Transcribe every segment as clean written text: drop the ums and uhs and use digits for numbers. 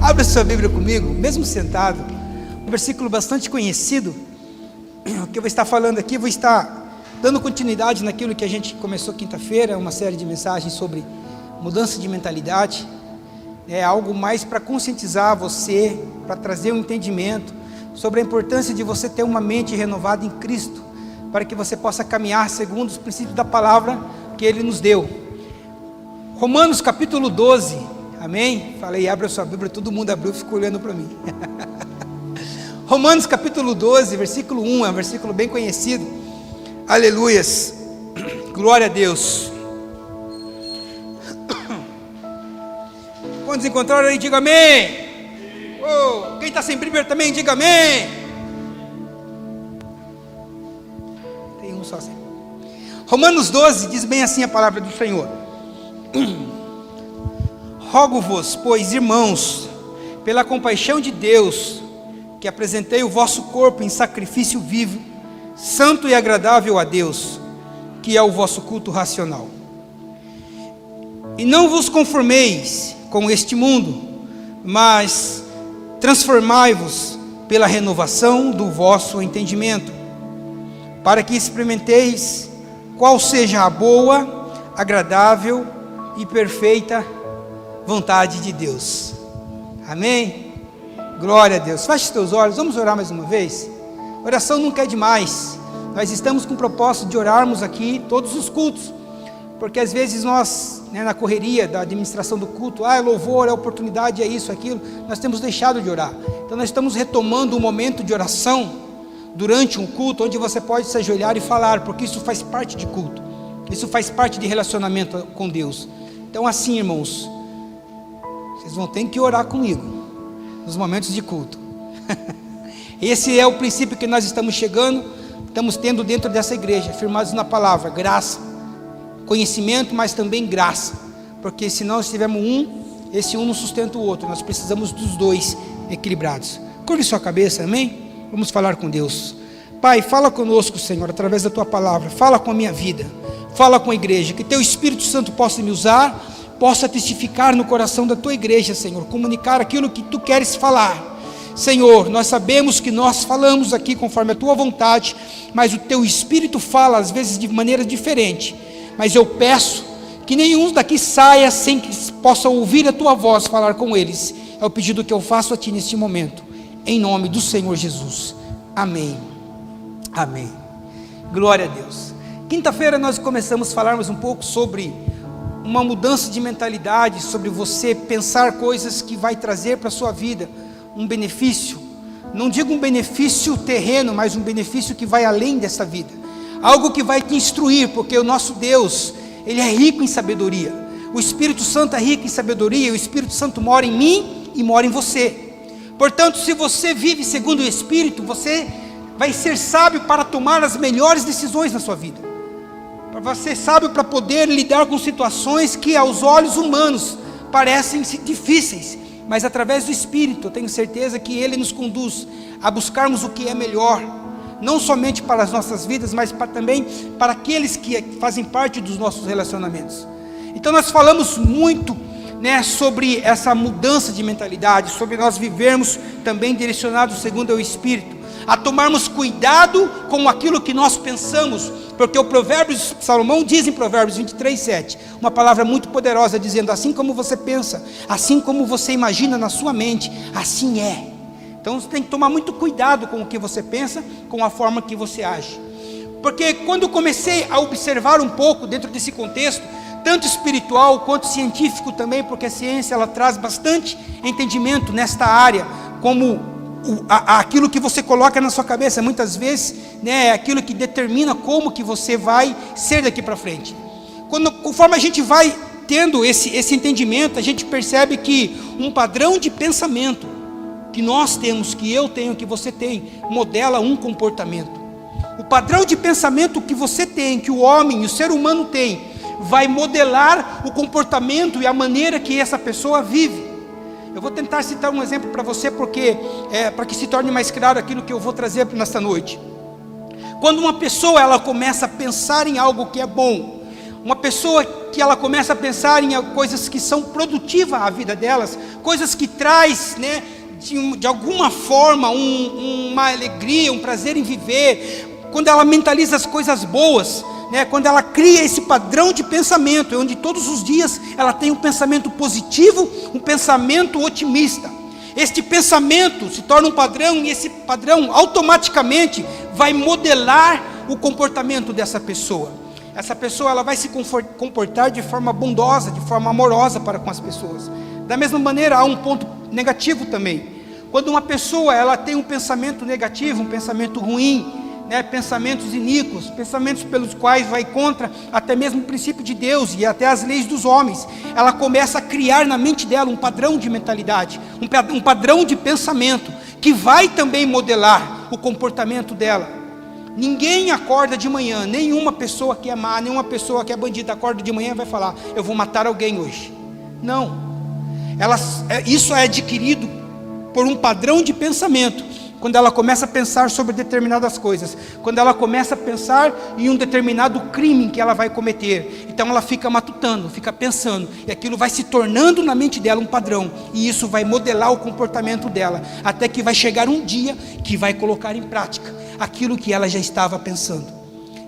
Abra sua Bíblia comigo, mesmo sentado. Um versículo bastante conhecido. O que eu vou estar falando aqui, vou estar dando continuidade naquilo que a gente começou quinta-feira, uma série de mensagens sobre mudança de mentalidade. É algo mais para conscientizar você, para trazer um entendimento sobre a importância de você ter uma mente renovada em Cristo, para que você possa caminhar segundo os princípios da palavra que Ele nos deu. Romanos capítulo 12, amém? Falei, abra sua Bíblia, todo mundo abriu, ficou olhando para mim. Romanos capítulo 12, versículo 1, é um versículo bem conhecido. Aleluias, glória a Deus. Quando encontraram aí, diga amém. Oh, quem está sem Bíblia também, diga amém. Tem um só assim. Romanos 12 diz bem assim a palavra do Senhor. Rogo-vos, pois, irmãos, pela compaixão de Deus, que apresentei o vosso corpo em sacrifício vivo, santo e agradável a Deus, que é o vosso culto racional. E não vos conformeis com este mundo, mas transformai-vos pela renovação do vosso entendimento, para que experimenteis qual seja a boa, agradável e perfeita vontade de Deus. Amém? Glória a Deus. Feche os teus olhos, vamos orar mais uma vez. Oração nunca é demais. Nós estamos com o propósito de orarmos aqui todos os cultos, porque às vezes nós, na correria da administração do culto, é louvor, é oportunidade, é isso, aquilo, nós temos deixado de orar. Então nós estamos retomando um momento de oração durante um culto, onde você pode se ajoelhar e falar, porque isso faz parte de culto, isso faz parte de relacionamento com Deus. Então assim, irmãos, vocês vão ter que orar comigo nos momentos de culto. Esse é o princípio que nós estamos estamos tendo dentro dessa igreja, firmados na palavra, graça, conhecimento, mas também graça, porque se nós tivermos esse um não sustenta o outro, nós precisamos dos dois equilibrados. Curve sua cabeça, amém? Vamos falar com Deus. Pai, fala conosco, Senhor, através da Tua palavra, fala com a minha vida, fala com a igreja, que Teu Espírito Santo possa me usar, possa testificar no coração da Tua igreja, Senhor, comunicar aquilo que Tu queres falar. Senhor, nós sabemos que nós falamos aqui conforme a Tua vontade, mas o Teu Espírito fala às vezes de maneira diferente, mas eu peço que nenhum daqui saia sem que possa ouvir a Tua voz falar com eles. É o pedido que eu faço a Ti neste momento, em nome do Senhor Jesus, amém, amém, glória a Deus. Quinta-feira nós começamos a falarmos um pouco sobre uma mudança de mentalidade, sobre você pensar coisas que vai trazer para a sua vida um benefício, não digo um benefício terreno, mas um benefício que vai além dessa vida, algo que vai te instruir, porque o nosso Deus, Ele é rico em sabedoria, o Espírito Santo é rico em sabedoria, o Espírito Santo mora em mim e mora em você. Portanto, se você vive segundo o Espírito, você vai ser sábio para tomar as melhores decisões na sua vida, para ser sábio para poder lidar com situações que aos olhos humanos parecem difíceis, mas através do Espírito eu tenho certeza que Ele nos conduz a buscarmos o que é melhor, não somente para as nossas vidas, mas também para aqueles que fazem parte dos nossos relacionamentos. Então nós falamos muito, sobre essa mudança de mentalidade, sobre nós vivermos também direcionados segundo o Espírito, a tomarmos cuidado com aquilo que nós pensamos, porque o Provérbios, Salomão diz em Provérbios 23:7, uma palavra muito poderosa, dizendo: assim como você pensa, assim como você imagina na sua mente, assim é. Então você tem que tomar muito cuidado com o que você pensa, com a forma que você age, porque quando eu comecei a observar um pouco dentro desse contexto, tanto espiritual quanto científico também, porque a ciência ela traz bastante entendimento nesta área, como aquilo que você coloca na sua cabeça, muitas vezes, é aquilo que determina como que você vai ser daqui para frente. Conforme a gente vai tendo esse entendimento, a gente percebe que um padrão de pensamento que nós temos, que eu tenho, que você tem, modela um comportamento. O padrão de pensamento que você tem, que o homem, o ser humano tem, vai modelar o comportamento e a maneira que essa pessoa vive. Eu vou tentar citar um exemplo para você, porque para que se torne mais claro aquilo que eu vou trazer nesta noite. Quando uma pessoa ela começa a pensar em algo que é bom, uma pessoa que ela começa a pensar em coisas que são produtivas à vida delas, coisas que traz, né, de alguma forma uma alegria, um prazer em viver, quando ela mentaliza as coisas boas, né, quando ela cria esse padrão de pensamento, onde todos os dias ela tem um pensamento positivo, um pensamento otimista. Este pensamento se torna um padrão, e esse padrão automaticamente vai modelar o comportamento dessa pessoa. Essa pessoa ela vai se comportar de forma bondosa, de forma amorosa para com as pessoas. Da mesma maneira, há um ponto negativo também. Quando uma pessoa ela tem um pensamento negativo, um pensamento ruim, né, pensamentos iníquos, pensamentos pelos quais vai contra até mesmo o princípio de Deus e até as leis dos homens, ela começa a criar na mente dela um padrão de mentalidade, um padrão de pensamento, que vai também modelar o comportamento dela. Ninguém acorda de manhã, nenhuma pessoa que é má, nenhuma pessoa que é bandida acorda de manhã e vai falar, eu vou matar alguém hoje. Não, isso é adquirido por um padrão de pensamento, quando ela começa a pensar sobre determinadas coisas, quando ela começa a pensar em um determinado crime que ela vai cometer, então ela fica matutando, fica pensando, e aquilo vai se tornando na mente dela um padrão, e isso vai modelar o comportamento dela, até que vai chegar um dia que vai colocar em prática aquilo que ela já estava pensando.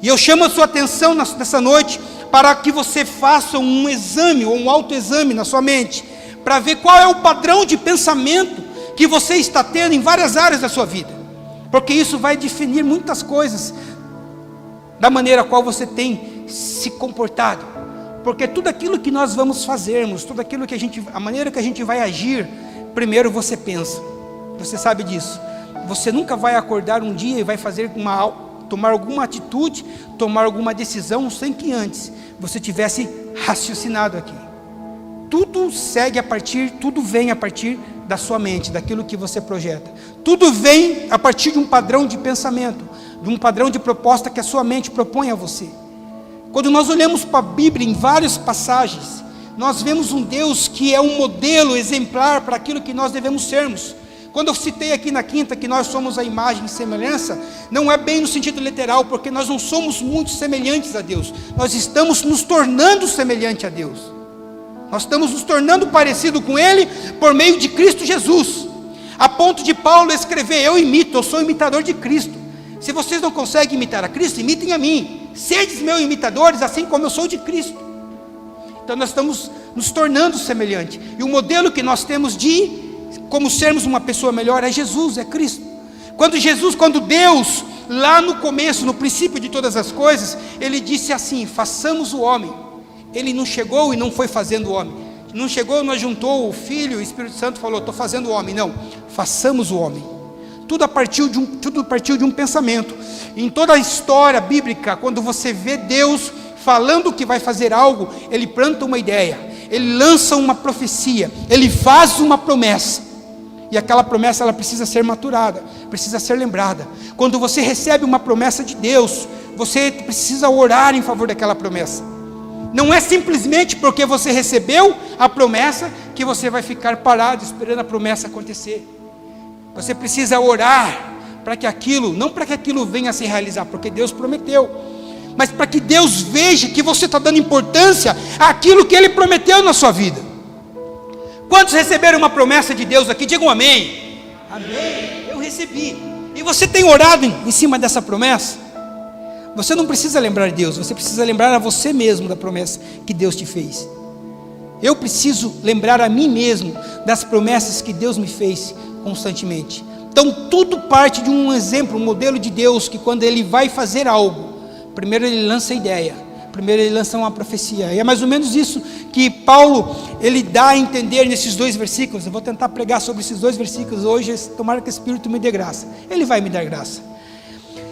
E eu chamo a sua atenção nessa noite, para que você faça um exame, ou um autoexame na sua mente, para ver qual é o padrão de pensamento que você está tendo em várias áreas da sua vida, porque isso vai definir muitas coisas, da maneira qual você tem se comportado, porque tudo aquilo que nós vamos fazermos, tudo aquilo que a maneira que a gente vai agir, primeiro você pensa, você sabe disso, você nunca vai acordar um dia e vai tomar alguma atitude, tomar alguma decisão, sem que antes você tivesse raciocinado aqui. Tudo vem a partir da sua mente, daquilo que você projeta. Tudo vem a partir de um padrão de pensamento, de um padrão de proposta que a sua mente propõe a você. Quando nós olhamos para a Bíblia, em várias passagens, nós vemos um Deus que é um modelo exemplar para aquilo que nós devemos sermos. Quando eu citei aqui na quinta que nós somos a imagem e semelhança, não é bem no sentido literal, porque nós não somos muito semelhantes a Deus, nós estamos nos tornando semelhante a Deus. Nós estamos nos tornando parecido com Ele por meio de Cristo Jesus, a ponto de Paulo escrever, eu sou imitador de Cristo. Se vocês não conseguem imitar a Cristo, imitem a mim, sedes meus imitadores, assim como eu sou de Cristo. Então nós estamos nos tornando semelhante, e o modelo que nós temos de como sermos uma pessoa melhor é Jesus, é Cristo. Quando Deus, lá no começo, no princípio de todas as coisas, Ele disse assim, façamos o homem. Ele não chegou e não foi fazendo o homem. Não chegou, não juntou o Filho, o Espírito Santo falou, estou fazendo o homem. Não, façamos o homem. Tudo partiu de um pensamento. Em toda a história bíblica, quando você vê Deus falando que vai fazer algo, Ele planta uma ideia, Ele lança uma profecia, Ele faz uma promessa. E aquela promessa ela precisa ser maturada, precisa ser lembrada. Quando você recebe uma promessa de Deus, você precisa orar em favor daquela promessa. Não é simplesmente porque você recebeu a promessa que você vai ficar parado esperando a promessa acontecer. Você precisa orar para que aquilo, não para que aquilo venha a se realizar, porque Deus prometeu, mas para que Deus veja que você está dando importância àquilo que Ele prometeu na sua vida. Quantos receberam uma promessa de Deus aqui? Digam amém. Amém. Eu recebi. E você tem orado em cima dessa promessa? Você não precisa lembrar de Deus, você precisa lembrar a você mesmo da promessa que Deus te fez. Eu preciso lembrar a mim mesmo das promessas que Deus me fez constantemente. Então tudo parte de um exemplo, um modelo de Deus, que quando Ele vai fazer algo, primeiro Ele lança a ideia, primeiro Ele lança uma profecia. E é mais ou menos isso que Paulo, ele dá a entender nesses dois versículos. Eu vou tentar pregar sobre esses dois versículos hoje, tomara que o Espírito me dê graça. Ele vai me dar graça.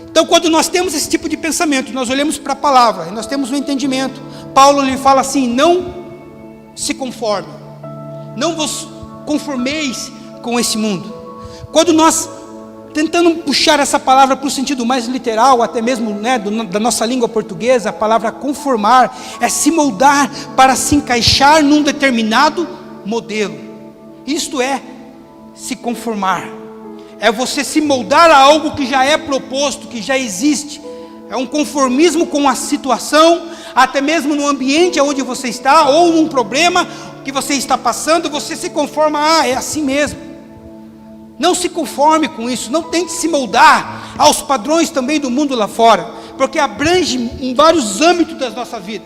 Então quando nós temos esse tipo de pensamento, nós olhamos para a palavra, nós temos um entendimento. Paulo lhe fala assim, não se conforme, não vos conformeis com esse mundo. Quando nós, tentando puxar essa palavra para o sentido mais literal, até mesmo, né, da nossa língua portuguesa, a palavra conformar é se moldar para se encaixar num determinado modelo. Isto é se conformar. É você se moldar a algo que já é proposto, que já existe. É um conformismo com a situação, até mesmo no ambiente onde você está, ou num problema que você está passando, você se conforma, é assim mesmo. Não se conforme com isso, não tente se moldar aos padrões também do mundo lá fora, porque abrange em vários âmbitos da nossa vida.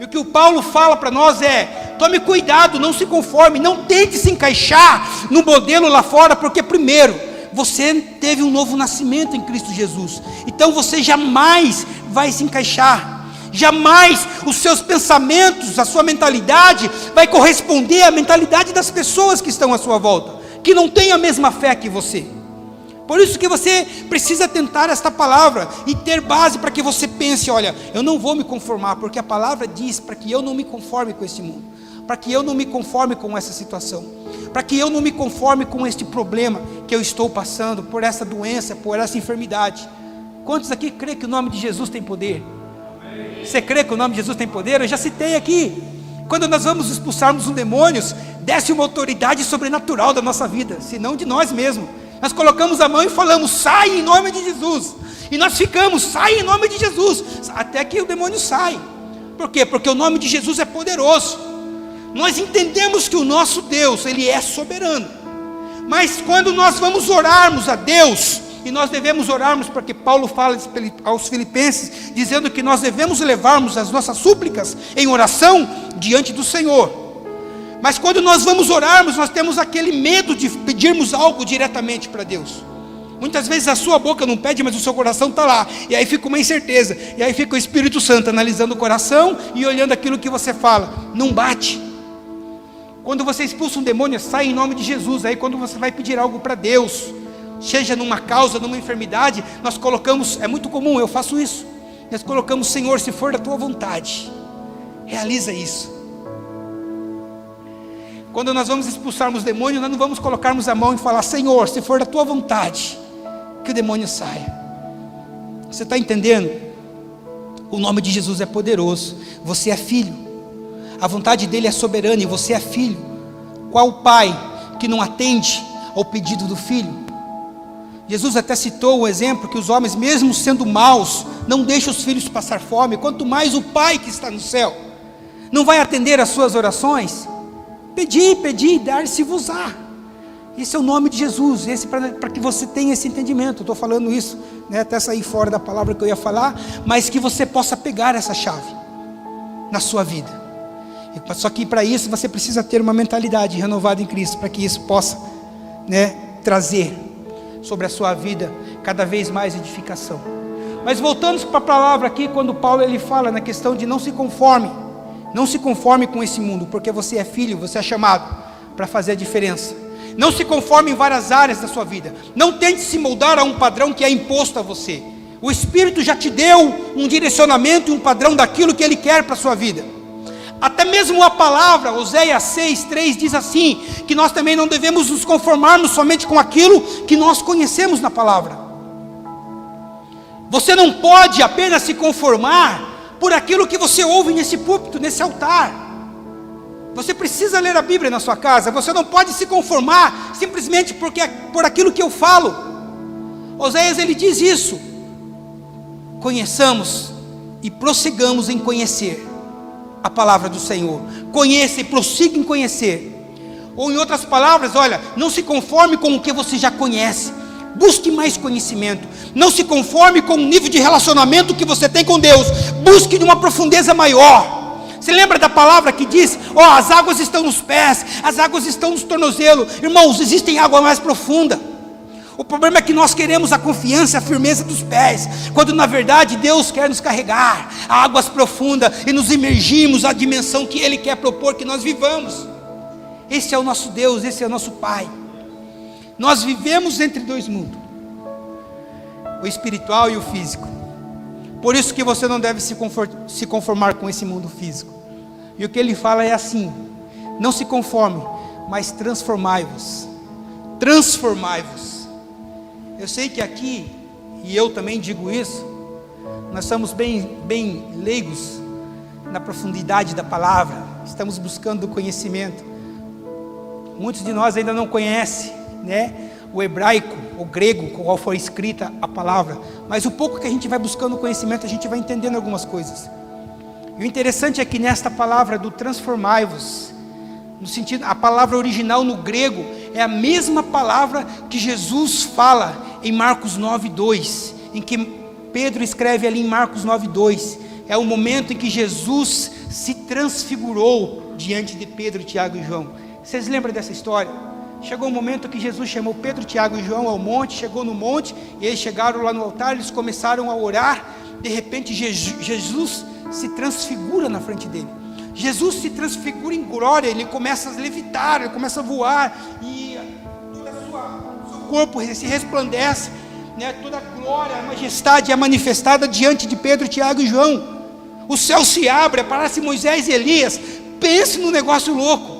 E o que o Paulo fala para nós é: tome cuidado, não se conforme, não tente se encaixar no modelo lá fora, porque primeiro, você teve um novo nascimento em Cristo Jesus, então você jamais vai se encaixar, jamais os seus pensamentos, a sua mentalidade vai corresponder à mentalidade das pessoas que estão à sua volta, que não têm a mesma fé que você. Por isso que você precisa tentar esta palavra e ter base para que você pense: olha, eu não vou me conformar, porque a palavra diz para que eu não me conforme com esse mundo, para que eu não me conforme com essa situação, para que eu não me conforme com este problema que eu estou passando, por essa doença, por essa enfermidade. Quantos aqui crê que o nome de Jesus tem poder? Você crê que o nome de Jesus tem poder? Eu já citei aqui, quando nós vamos expulsarmos os demônios, desce uma autoridade sobrenatural da nossa vida, senão de nós mesmos. Nós colocamos a mão e falamos: sai em nome de Jesus, e nós ficamos: sai em nome de Jesus, até que o demônio sai. Por quê? Porque o nome de Jesus é poderoso. Nós entendemos que o nosso Deus, Ele é soberano, mas quando nós vamos orarmos a Deus, e nós devemos orarmos, porque Paulo fala aos Filipenses, dizendo que nós devemos levarmos as nossas súplicas em oração diante do Senhor. Mas quando nós vamos orarmos, nós temos aquele medo de pedirmos algo diretamente para Deus. Muitas vezes a sua boca não pede, mas o seu coração está lá, e aí fica uma incerteza, e aí fica o Espírito Santo analisando o coração e olhando aquilo que você fala, não bate. Quando você expulsa um demônio, sai em nome de Jesus. Aí quando você vai pedir algo para Deus, seja numa causa, numa enfermidade, nós colocamos, é muito comum, eu faço isso, nós colocamos: Senhor, se for da tua vontade, realiza isso. Quando nós vamos expulsarmos demônio, nós não vamos colocarmos a mão e falar: Senhor, se for da tua vontade, que o demônio saia. Você está entendendo? O nome de Jesus é poderoso. Você é filho, a vontade dele é soberana, e você é filho. Qual pai que não atende ao pedido do filho? Jesus até citou o exemplo que os homens, mesmo sendo maus, não deixam os filhos passar fome, quanto mais o Pai que está no céu não vai atender às suas orações. Pedi e dar-se-vos-á. Esse é o nome de Jesus, esse para que você tenha esse entendimento. Eu estou falando isso, né, até sair fora da palavra que eu ia falar, mas que você possa pegar essa chave na sua vida. Só que para isso você precisa ter uma mentalidade renovada em Cristo, para que isso possa, né, trazer sobre a sua vida cada vez mais edificação. Mas voltando para a palavra aqui, quando Paulo ele fala na questão de não se conforme com esse mundo, porque você é filho, você é chamado para fazer a diferença. Não se conforme em várias áreas da sua vida, não tente se moldar a um padrão que é imposto a você. O Espírito já te deu um direcionamento e um padrão daquilo que Ele quer para a sua vida. Até mesmo a palavra, Oséias 6:3 diz assim, que nós também não devemos nos conformarmos somente com aquilo que nós conhecemos na palavra. Você não pode apenas se conformar por aquilo que você ouve nesse púlpito, nesse altar. Você precisa ler a Bíblia na sua casa. Você não pode se conformar simplesmente por aquilo que eu falo. Oséias ele diz isso: conheçamos e prossigamos em conhecer a palavra do Senhor. Conheça e prossiga em conhecer. Ou em outras palavras, olha, não se conforme com o que você já conhece, busque mais conhecimento. Não se conforme com o nível de relacionamento que você tem com Deus, busque de uma profundeza maior. Você lembra da palavra que diz, as águas estão nos pés, as águas estão nos tornozelos. Irmãos, existem água mais profunda. O problema é que nós queremos a confiança, a firmeza dos pés, quando na verdade Deus quer nos carregar a águas profundas e nos imergirmos à dimensão que Ele quer propor que nós vivamos. Esse é o nosso Deus, esse é o nosso Pai. Nós vivemos entre dois mundos, o espiritual e o físico. Por isso que você não deve se conformar com esse mundo físico. E o que ele fala é assim: não se conforme, mas transformai-vos. Transformai-vos. Eu sei que aqui, e eu também digo isso, nós somos bem leigos na profundidade da palavra, estamos buscando o conhecimento. Muitos de nós ainda não conhecem, né, o hebraico, o grego, com o qual foi escrita a palavra, mas o pouco que a gente vai buscando o conhecimento, a gente vai entendendo algumas coisas. E o interessante é que nesta palavra do transformai-vos, no sentido, a palavra original no grego é a mesma palavra que Jesus fala em Marcos 9:2, em que Pedro escreve ali em Marcos 9:2. É o momento em que Jesus se transfigurou diante de Pedro, Tiago e João. Vocês lembram dessa história? Chegou o momento que Jesus chamou Pedro, Tiago e João ao monte, chegou no monte, e eles chegaram lá no altar, eles começaram a orar. De repente Jesus se transfigura na frente dele. Jesus se transfigura em glória, ele começa a levitar, ele começa a voar, e todo o seu corpo se resplandece, né? Toda a glória, a majestade é manifestada diante de Pedro, Tiago e João. O céu se abre, aparece Moisés e Elias. Pense no negócio louco.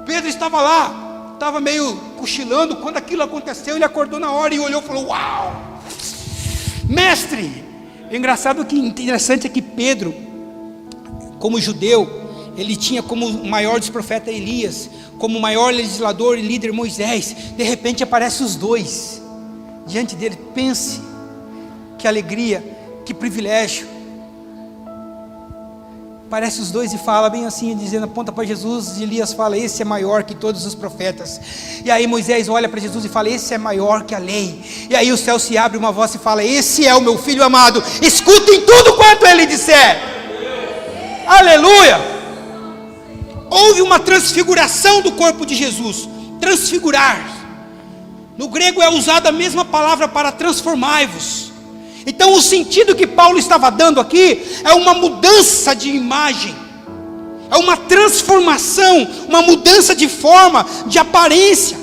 Pedro estava lá, estava meio cochilando. Quando aquilo aconteceu, ele acordou na hora e olhou e falou: uau, mestre! O interessante é que Pedro, como judeu, ele tinha como maior dos profetas Elias, como maior legislador e líder Moisés. De repente aparecem os dois diante dele. Pense, que alegria, que privilégio. Aparece os dois e fala bem assim, dizendo, aponta para Jesus, e Elias fala: esse é maior que todos os profetas. E aí Moisés olha para Jesus e fala: esse é maior que a lei. E aí o céu se abre, uma voz e fala: esse é o meu filho amado, escutem tudo quanto ele disser. Aleluia! Houve uma transfiguração do corpo de Jesus. Transfigurar, no grego é usada a mesma palavra para transformai-vos. Então o sentido que Paulo estava dando aqui é uma mudança de imagem, é uma transformação, uma mudança de forma, de aparência.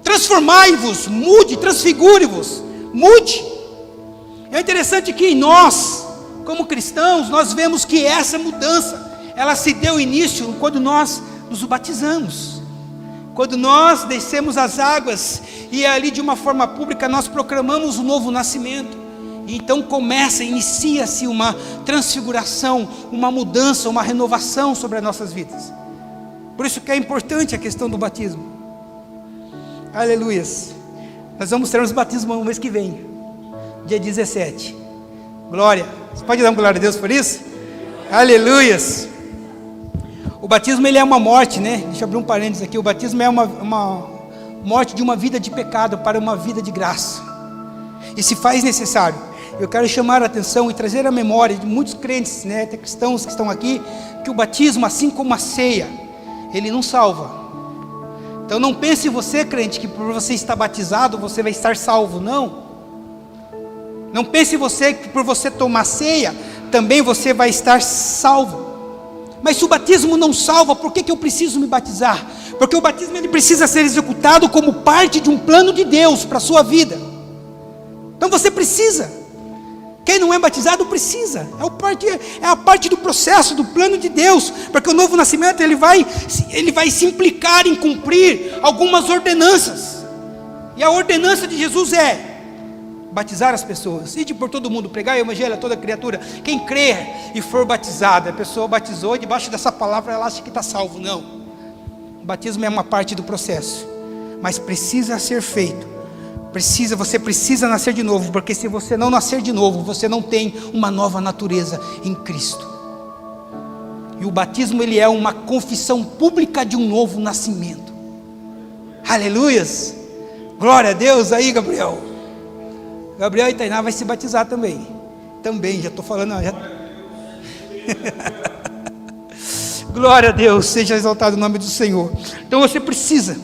Transformai-vos, mude, transfigure-vos, mude. É interessante que nós, como cristãos, nós vemos que essa mudança, ela se deu início quando nós nos batizamos. Quando nós descemos as águas e ali de uma forma pública nós proclamamos o novo nascimento. E então inicia-se uma transfiguração, uma mudança, uma renovação sobre as nossas vidas. Por isso que é importante a questão do batismo. Aleluias. Nós vamos ter os batismos no mês que vem, dia 17. Glória. Você pode dar uma glória a Deus por isso? Aleluias. O batismo, ele é uma morte, né? Deixa eu abrir um parênteses aqui. O batismo é uma morte de uma vida de pecado para uma vida de graça. E se faz necessário. Eu quero chamar a atenção e trazer a memória de muitos crentes, né, até cristãos que estão aqui, que o batismo, assim como a ceia, ele não salva. Então não pense você, crente, que por você estar batizado, você vai estar salvo. Não. Não pense você que por você tomar ceia, também você vai estar salvo. Mas se o batismo não salva, por que eu preciso me batizar? Porque o batismo, ele precisa ser executado como parte de um plano de Deus para a sua vida. Então você precisa. Quem não é batizado precisa. É a parte do processo, do plano de Deus. Porque o novo nascimento, ele vai se implicar em cumprir algumas ordenanças. E a ordenança de Jesus é batizar as pessoas, ide por todo mundo, pregar o evangelho a toda criatura. Quem crer e for batizado, a pessoa batizou e debaixo dessa palavra ela acha que está salvo. Não, o batismo é uma parte do processo, mas precisa ser feito. Você precisa nascer de novo, porque se você não nascer de novo, você não tem uma nova natureza em Cristo. E o batismo, ele é uma confissão pública de um novo nascimento. Aleluias, glória a Deus. Aí Gabriel e Tainá vai se batizar também. Já estou falando. Glória a Deus, seja exaltado o nome do Senhor. Então você precisa.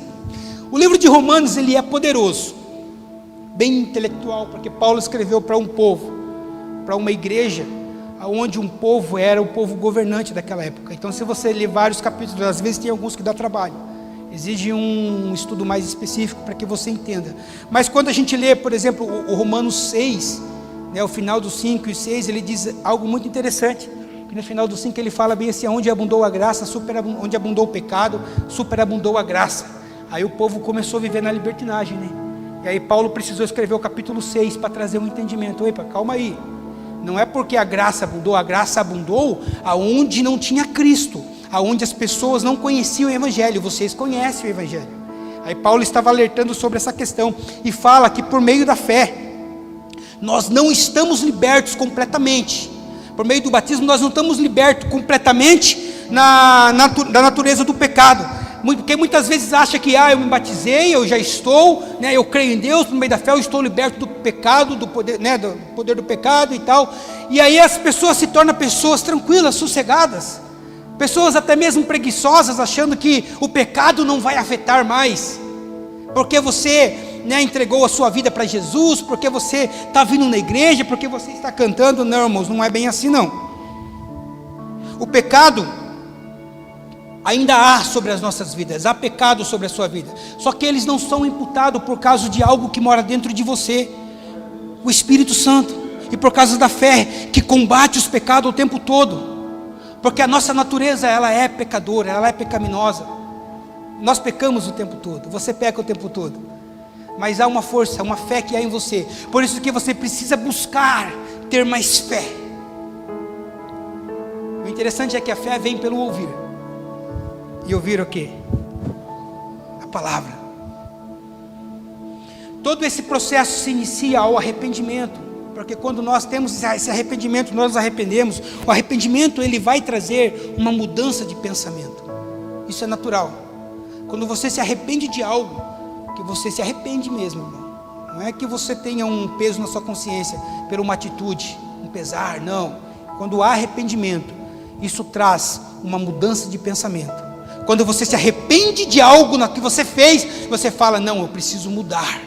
O livro de Romanos, ele é poderoso, bem intelectual, porque Paulo escreveu para um povo, para uma igreja, onde um povo era o povo governante daquela época. Então se você ler vários capítulos, às vezes tem alguns que dá trabalho. Exige um estudo mais específico para que você entenda. Mas quando a gente lê, por exemplo, o Romanos 6, né, o final dos 5 e 6, ele diz algo muito interessante. Que no final dos 5 ele fala bem assim: onde abundou a graça, onde abundou o pecado, superabundou a graça. Aí o povo começou a viver na libertinagem, né? E aí Paulo precisou escrever o capítulo 6 para trazer um entendimento. Epa, calma aí. Não é porque a graça abundou aonde não tinha Cristo, aonde as pessoas não conheciam o Evangelho. Vocês conhecem o Evangelho. Aí Paulo estava alertando sobre essa questão e fala que por meio da fé nós não estamos libertos completamente, Por meio do batismo nós não estamos libertos completamente da natureza do pecado. Porque muitas vezes acha que eu me batizei, eu já estou, né, eu creio em Deus, por meio da fé eu estou liberto do pecado, do poder, né, do poder do pecado e tal. E aí as pessoas se tornam pessoas tranquilas, sossegadas, pessoas até mesmo preguiçosas, achando que o pecado não vai afetar mais, porque você, né, entregou a sua vida para Jesus, porque você está vindo na igreja, porque você está cantando. Não, irmãos, não é bem assim não. O pecado ainda há sobre as nossas vidas, há pecado sobre a sua vida, só que eles não são imputados por causa de algo que mora dentro de você, o Espírito Santo, e por causa da fé, que combate os pecados o tempo todo, porque a nossa natureza, ela é pecadora, ela é pecaminosa, nós pecamos o tempo todo, você peca o tempo todo, mas há uma força, uma fé que há em você, por isso que você precisa buscar ter mais fé. O interessante é que a fé vem pelo ouvir. E ouvir o quê? A palavra. Todo esse processo se inicia ao arrependimento, porque quando nós temos esse arrependimento, nós nos arrependemos. O arrependimento, ele vai trazer uma mudança de pensamento. Isso é natural. Quando você se arrepende de algo, que você se arrepende mesmo, irmão. Não é que você tenha um peso na sua consciência por uma atitude, um pesar, não. Quando há arrependimento, isso traz uma mudança de pensamento. Quando você se arrepende de algo que você fez, você fala, não, eu preciso mudar.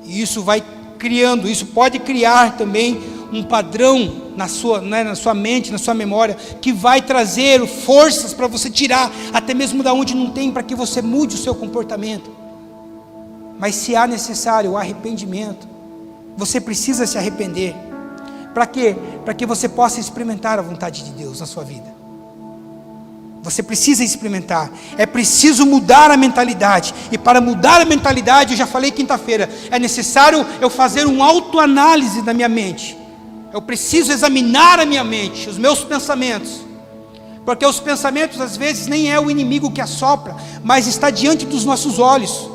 E isso vai criando, isso pode criar também um padrão na sua mente, na sua memória, que vai trazer forças para você tirar, até mesmo da onde não tem, para que você mude o seu comportamento. Mas se há necessário o arrependimento, você precisa se arrepender. Para quê? Para que você possa experimentar a vontade de Deus na sua vida. Você precisa experimentar, é preciso mudar a mentalidade, e para mudar a mentalidade, eu já falei quinta-feira, é necessário eu fazer uma autoanálise da minha mente, eu preciso examinar a minha mente, os meus pensamentos, porque os pensamentos às vezes nem é o inimigo que assopra, mas está diante dos nossos olhos,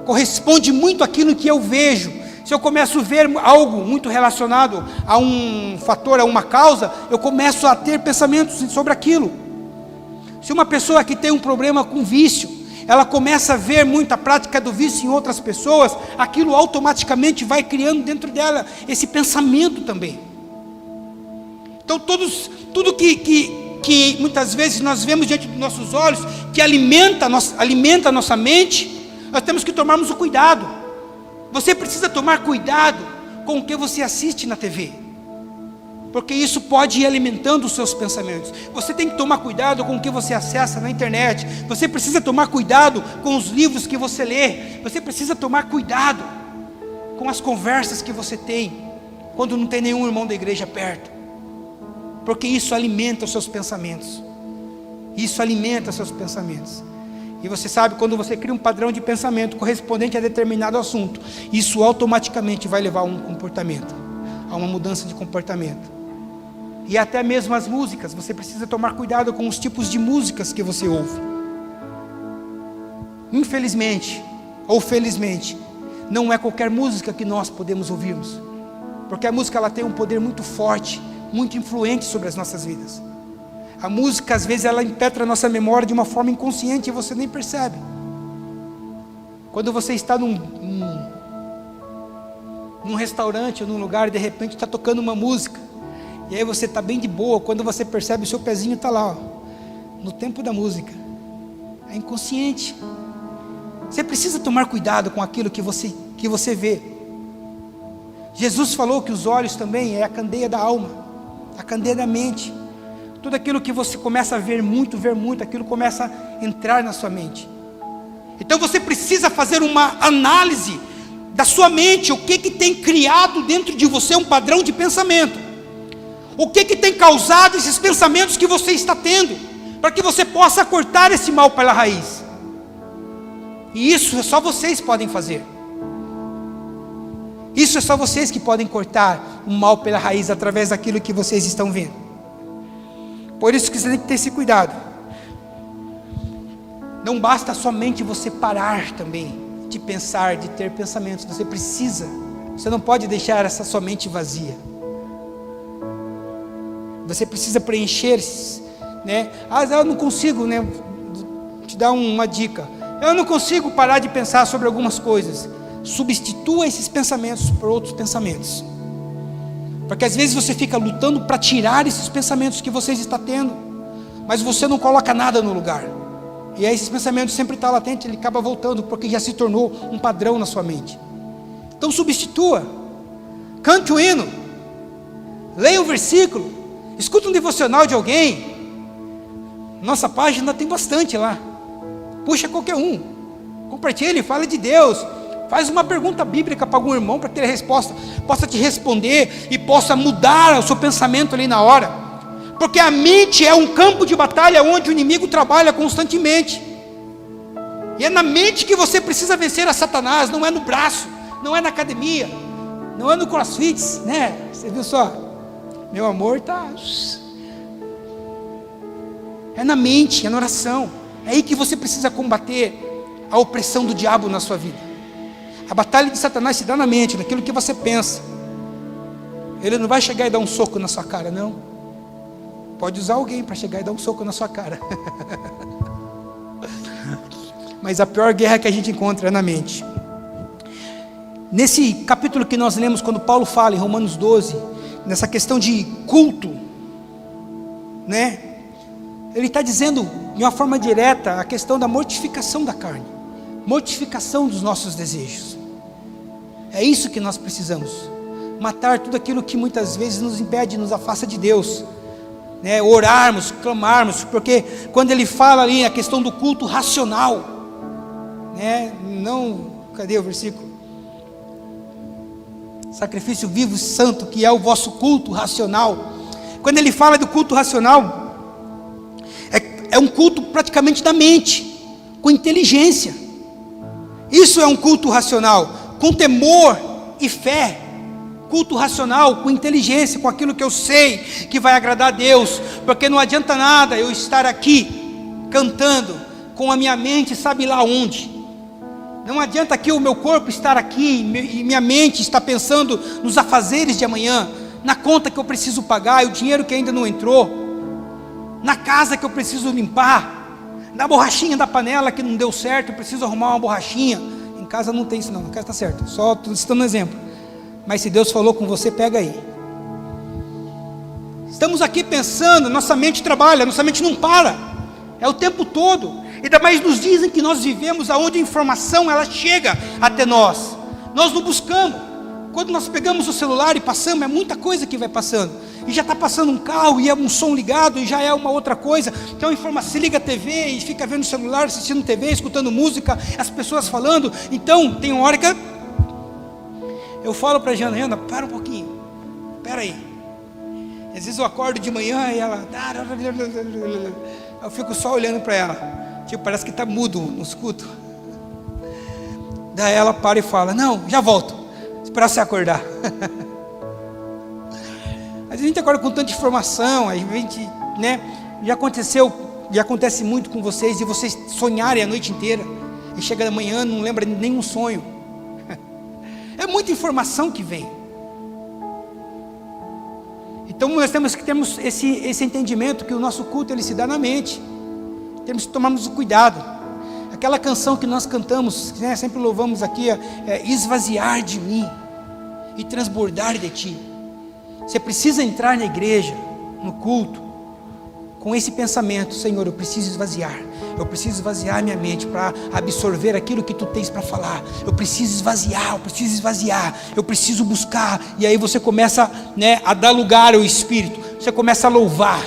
corresponde muito àquilo que eu vejo. Se eu começo a ver algo muito relacionado a um fator, a uma causa, eu começo a ter pensamentos sobre aquilo. Se uma pessoa que tem um problema com vício, ela começa a ver muita prática do vício em outras pessoas, aquilo automaticamente vai criando dentro dela esse pensamento também. Então tudo que muitas vezes nós vemos diante dos nossos olhos, que alimenta a nossa mente, nós temos que tomarmos o cuidado. Você precisa tomar cuidado com o que você assiste na TV, porque isso pode ir alimentando os seus pensamentos. Você tem que tomar cuidado com o que você acessa na internet. Você precisa tomar cuidado com os livros que você lê. Você precisa tomar cuidado com as conversas que você tem, quando não tem nenhum irmão da igreja perto, porque isso alimenta os seus pensamentos. Isso alimenta os seus pensamentos. E você sabe, quando você cria um padrão de pensamento correspondente a determinado assunto, isso automaticamente vai levar a um comportamento, a uma mudança de comportamento. E até mesmo as músicas, você precisa tomar cuidado com os tipos de músicas que você ouve. Infelizmente, ou felizmente, não é qualquer música que nós podemos ouvirmos, porque a música, ela tem um poder muito forte, muito influente sobre as nossas vidas. A música, às vezes, ela impetra a nossa memória de uma forma inconsciente e você nem percebe. Quando você está num restaurante ou num lugar e de repente está tocando uma música, e aí você está bem de boa, quando você percebe, o seu pezinho está lá, ó, no tempo da música. É inconsciente. Você precisa tomar cuidado com aquilo que você vê. Jesus falou que os olhos também é a candeia da alma, a candeia da mente. Tudo aquilo que você começa a ver muito, aquilo começa a entrar na sua mente. Então você precisa fazer uma análise da sua mente, o que tem criado dentro de você um padrão de pensamento. O que tem causado esses pensamentos que você está tendo, para que você possa cortar esse mal pela raiz. E isso só vocês podem fazer. Isso é só vocês que podem cortar o mal pela raiz, através daquilo que vocês estão vendo. Por isso que você tem que ter esse cuidado. Não basta somente você parar também de pensar, de ter pensamentos. Você não pode deixar essa sua mente vazia. Você precisa preencher, né? Eu não consigo, né? Te dar uma dica. Eu não consigo parar de pensar sobre algumas coisas. Substitua esses pensamentos por outros pensamentos. Porque às vezes você fica lutando para tirar esses pensamentos que você está tendo, mas você não coloca nada no lugar. E aí esses pensamentos sempre estão latentes, ele acaba voltando, porque já se tornou um padrão na sua mente. Então substitua. Cante o hino. Leia o versículo. Escuta um devocional de alguém. Nossa página tem bastante lá. Puxa qualquer um. Compartilhe, fale de Deus. Faz uma pergunta bíblica para algum irmão, para que ele resposta, possa te responder e possa mudar o seu pensamento ali na hora. Porque a mente é um campo de batalha onde o inimigo trabalha constantemente. E é na mente que você precisa vencer a Satanás, não é no braço, não é na academia, não é no crossfit, né? Você viu só? Meu amor está... É na mente, é na oração. É aí que você precisa combater a opressão do diabo na sua vida. A batalha de Satanás se dá na mente, naquilo que você pensa. Ele não vai chegar e dar um soco na sua cara, não. Pode usar alguém para chegar e dar um soco na sua cara. Mas a pior guerra que a gente encontra é na mente. Nesse capítulo que nós lemos, quando Paulo fala em Romanos 12, nessa questão de culto, né? Ele está dizendo de uma forma direta a questão da mortificação da carne, mortificação dos nossos desejos. É isso que nós precisamos, matar tudo aquilo que muitas vezes nos impede, nos afasta de Deus, né? Orarmos, clamarmos, porque quando ele fala ali a questão do culto racional, né? Não, cadê o versículo? Sacrifício vivo e santo, que é o vosso culto racional. Quando ele fala do culto racional, é um culto praticamente da mente, com inteligência. Isso é um culto racional, com temor e fé. Culto racional, com inteligência, com aquilo que eu sei que vai agradar a Deus. Porque não adianta nada eu estar aqui cantando com a minha mente sabe lá onde. Não adianta que o meu corpo estar aqui e minha mente está pensando nos afazeres de amanhã, na conta que eu preciso pagar, e o dinheiro que ainda não entrou, na casa que eu preciso limpar, na borrachinha da panela que não deu certo, eu preciso arrumar uma borrachinha. Em casa não tem isso não, em casa está certo, só estou citando um exemplo. Mas se Deus falou com você, pega aí. Estamos aqui pensando, nossa mente trabalha, nossa mente não para, é o tempo todo. Ainda mais nos dizem que nós vivemos aonde a informação ela chega até nós. Nós não buscamos. Quando nós pegamos o celular e passamos, é muita coisa que vai passando. E já está passando um carro e é um som ligado e já é uma outra coisa. Então a informação, se liga a TV e fica vendo o celular, assistindo TV, escutando música, as pessoas falando. Então tem uma hora que eu falo para a Jana, para um pouquinho, espera aí. Às vezes eu acordo de manhã e ela... Eu fico só olhando para ela. Tipo, parece que está mudo, não escuto. Daí ela para e fala, não, já volto, esperar você acordar. Mas a gente acorda com tanta informação, a gente, né, já acontece muito com vocês, de vocês sonharem a noite inteira, e chega da manhã, não lembra nenhum sonho. É muita informação que vem. Então nós temos que termos esse entendimento, que o nosso culto ele se dá na mente. Temos que tomarmos o cuidado. Aquela canção que nós cantamos, né, sempre louvamos aqui, esvaziar de mim e transbordar de ti. Você precisa entrar na igreja, no culto, com esse pensamento: Senhor, eu preciso esvaziar minha mente para absorver aquilo que tu tens para falar. Eu preciso esvaziar, eu preciso buscar. E aí você começa, né, a dar lugar ao Espírito, você começa a louvar.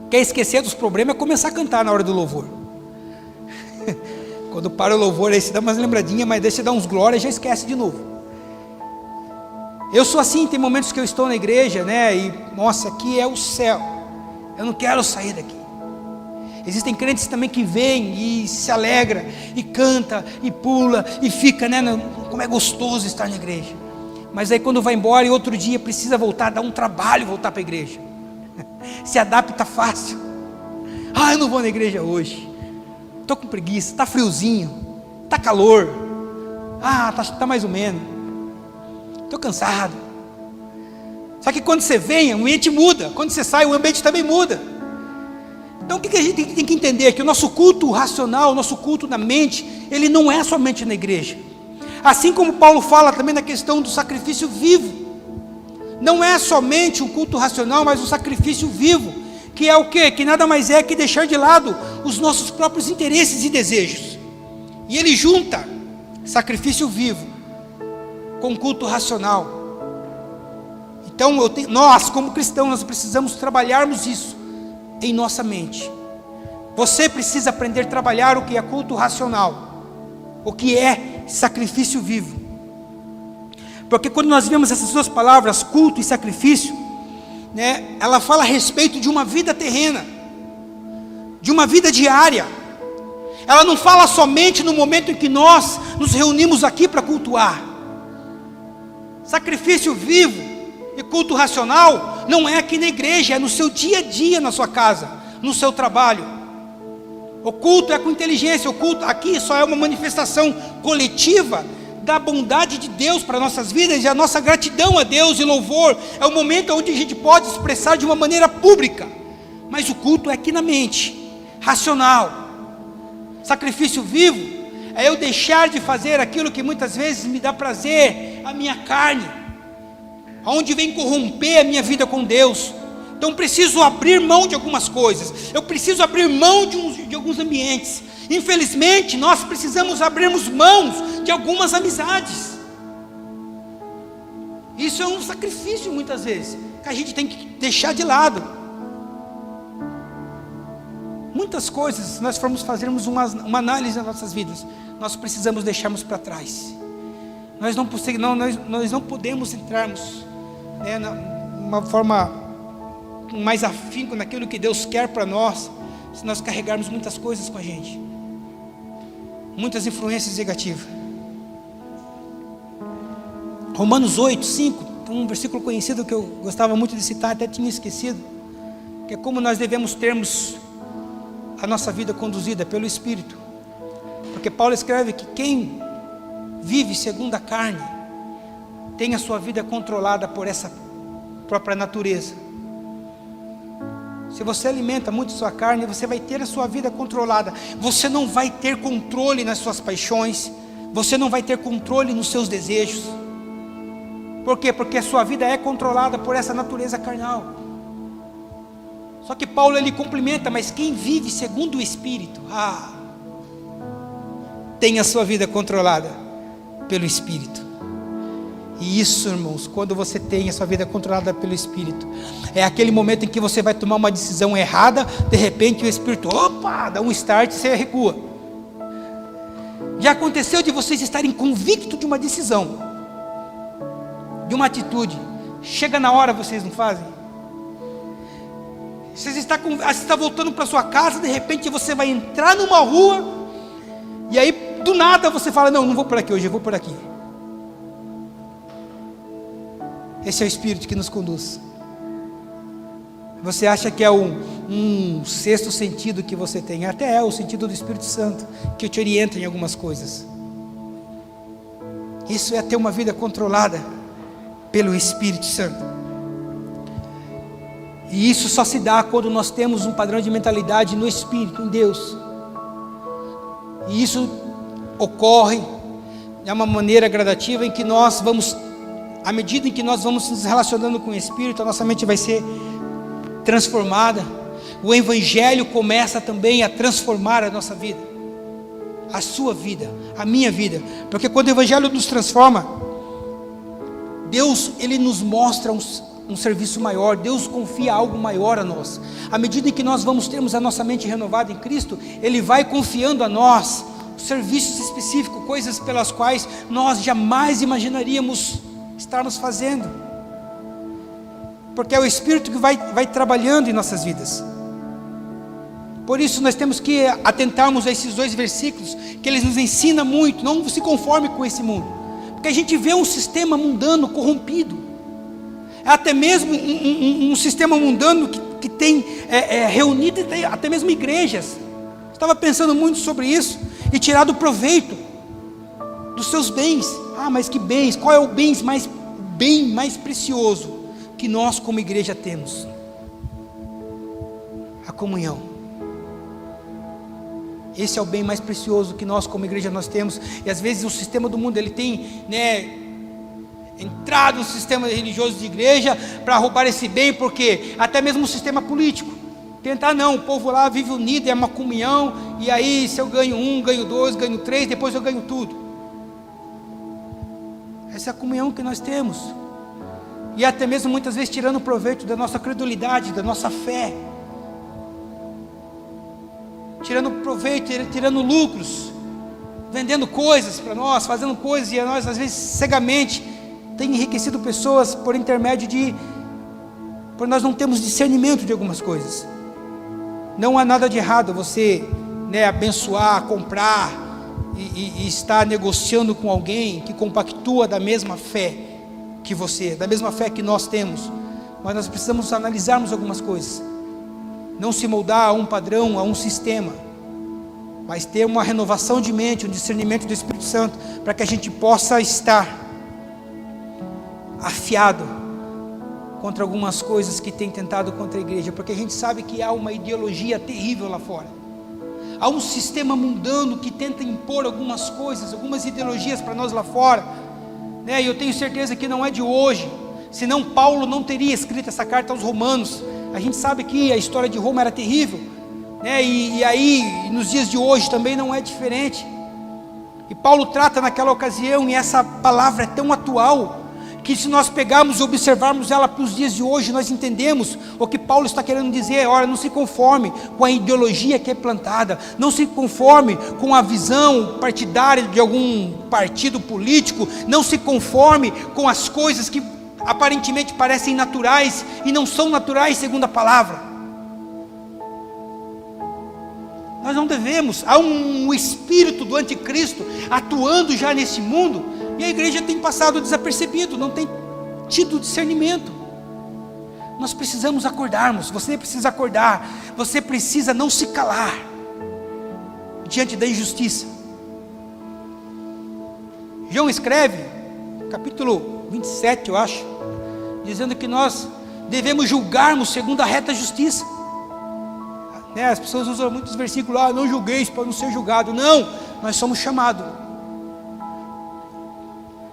Quer esquecer dos problemas, é começar a cantar na hora do louvor. Quando para o louvor, aí você dá umas lembradinhas, mas daí você dá uns glórias e já esquece de novo. Eu sou assim, tem momentos que eu estou na igreja, né, e nossa, aqui é o céu, eu não quero sair daqui. Existem crentes também que vêm e se alegra, e canta, e pula, e fica, né, como é gostoso estar na igreja. Mas aí quando vai embora e outro dia precisa voltar, dá um trabalho voltar para a igreja. Se adapta fácil. Eu não vou na igreja hoje, estou com preguiça, está friozinho, está calor, tá mais ou menos, estou cansado. Só que quando você vem, o ambiente muda. Quando você sai, o ambiente também muda. Então o que a gente tem que entender? Que o nosso culto racional, o nosso culto na mente, ele não é somente na igreja. Assim como Paulo fala também na questão do sacrifício vivo. Não é somente um culto racional, mas um sacrifício vivo. Que é o quê? Que nada mais é que deixar de lado os nossos próprios interesses e desejos. E ele junta sacrifício vivo com culto racional. Então nós como cristãos, nós precisamos trabalharmos isso em nossa mente. Você precisa aprender a trabalhar o que é culto racional, o que é sacrifício vivo. Porque quando nós vemos essas duas palavras, culto e sacrifício, né, ela fala a respeito de uma vida terrena, de uma vida diária. Ela não fala somente no momento em que nós nos reunimos aqui para cultuar. Sacrifício vivo e culto racional não é aqui na igreja, é no seu dia a dia, na sua casa, no seu trabalho. O culto é com inteligência. O culto aqui só é uma manifestação coletiva da bondade de Deus para nossas vidas e a nossa gratidão a Deus e louvor. É o momento onde a gente pode expressar de uma maneira pública. Mas o culto é aqui na mente, racional. Sacrifício vivo é eu deixar de fazer aquilo que muitas vezes me dá prazer, a minha carne, aonde vem corromper a minha vida com Deus. Então preciso abrir mão de algumas coisas. Eu preciso abrir mão de alguns ambientes. Infelizmente nós precisamos abrirmos mãos de algumas amizades. Isso é um sacrifício muitas vezes, que a gente tem que deixar de lado. Muitas coisas, se nós formos fazermos uma análise das nossas vidas, nós precisamos deixarmos para trás. Nós não podemos entrarmos, né, uma forma mais afinco naquilo que Deus quer para nós, se nós carregarmos muitas coisas com a gente, muitas influências negativas. Romanos 8, 5, um versículo conhecido que eu gostava muito de citar, até tinha esquecido, que é como nós devemos termos a nossa vida conduzida pelo Espírito. Porque Paulo escreve que quem vive segundo a carne tem a sua vida controlada por essa própria natureza. Se você alimenta muito sua carne, você vai ter a sua vida controlada. Você não vai ter controle nas suas paixões. Você não vai ter controle nos seus desejos. Por quê? Porque a sua vida é controlada por essa natureza carnal. Só que Paulo ele complementa, mas quem vive segundo o Espírito, tem a sua vida controlada pelo Espírito. E isso, irmãos, quando você tem a sua vida controlada pelo Espírito, é aquele momento em que você vai tomar uma decisão errada, de repente o Espírito, dá um start e você recua. Já aconteceu de vocês estarem convictos de uma decisão, de uma atitude, chega na hora vocês não fazem? Você está voltando para sua casa, de repente você vai entrar numa rua, e aí do nada você fala, não vou por aqui hoje, eu vou por aqui. Esse é o Espírito que nos conduz. Você acha que é um sexto sentido que você tem? Até é o sentido do Espírito Santo, que te orienta em algumas coisas. Isso é ter uma vida controlada pelo Espírito Santo. E isso só se dá quando nós temos um padrão de mentalidade no Espírito, em Deus. E isso ocorre de uma maneira gradativa em que nós vamos, à medida em que nós vamos nos relacionando com o Espírito, a nossa mente vai ser transformada. O Evangelho começa também a transformar a nossa vida, a sua vida, a minha vida. Porque quando o Evangelho nos transforma, Deus ele nos mostra um serviço maior. Deus confia algo maior a nós. À medida em que nós vamos termos a nossa mente renovada em Cristo, Ele vai confiando a nós serviços específicos, coisas pelas quais nós jamais imaginaríamos estarmos fazendo, porque é o Espírito que vai trabalhando em nossas vidas. Por isso nós temos que atentarmos a esses dois versículos, que eles nos ensinam muito. Não se conforme com esse mundo, porque a gente vê um sistema mundano corrompido, até mesmo um sistema mundano que tem reunido até mesmo igrejas. Estava pensando muito sobre isso, e tirado proveito dos seus bens. Mas que bens? Qual é o bem mais precioso que nós como igreja temos: a comunhão. Esse é o bem mais precioso que nós como igreja nós temos. E às vezes o sistema do mundo, ele tem, entrado no sistema religioso de igreja para roubar esse bem, porque até mesmo o sistema político tentar, não, o povo lá vive unido, é uma comunhão, e aí se eu ganho 1, ganho 2, ganho 3, depois eu ganho tudo. Essa é a comunhão que nós temos. E até mesmo muitas vezes tirando proveito da nossa credulidade, da nossa fé, tirando proveito, tirando lucros, vendendo coisas para nós, fazendo coisas, e nós às vezes cegamente tem enriquecido pessoas por intermédio por nós não temos discernimento de algumas coisas. Não há nada de errado você abençoar, comprar e estar negociando com alguém que compactua da mesma fé que você, da mesma fé que nós temos. Mas nós precisamos analisarmos algumas coisas, não se moldar a um padrão, a um sistema, mas ter uma renovação de mente, um discernimento do Espírito Santo, para que a gente possa estar afiado contra algumas coisas que tem tentado contra a igreja, porque a gente sabe que há uma ideologia terrível lá fora, há um sistema mundano que tenta impor algumas coisas, algumas ideologias para nós lá fora, e eu tenho certeza que não é de hoje, senão Paulo não teria escrito essa carta aos Romanos. A gente sabe que a história de Roma era terrível, e aí nos dias de hoje também não é diferente, e Paulo trata naquela ocasião, e essa palavra é tão atual, que se nós pegarmos e observarmos ela para os dias de hoje, nós entendemos o que Paulo está querendo dizer. Olha, não se conforme com a ideologia que é plantada, não se conforme com a visão partidária de algum partido político, não se conforme com as coisas que aparentemente parecem naturais e não são naturais segundo a palavra. Nós não devemos, há um espírito do anticristo atuando já nesse mundo, e a igreja tem passado desapercebido, não tem tido discernimento. Nós precisamos acordarmos, você precisa acordar, você precisa não se calar diante da injustiça. João escreve, capítulo 27 eu acho, dizendo que nós devemos julgarmos segundo a reta justiça. As pessoas usam muitos versículos, não julgueis para não ser julgado. Não, nós somos chamados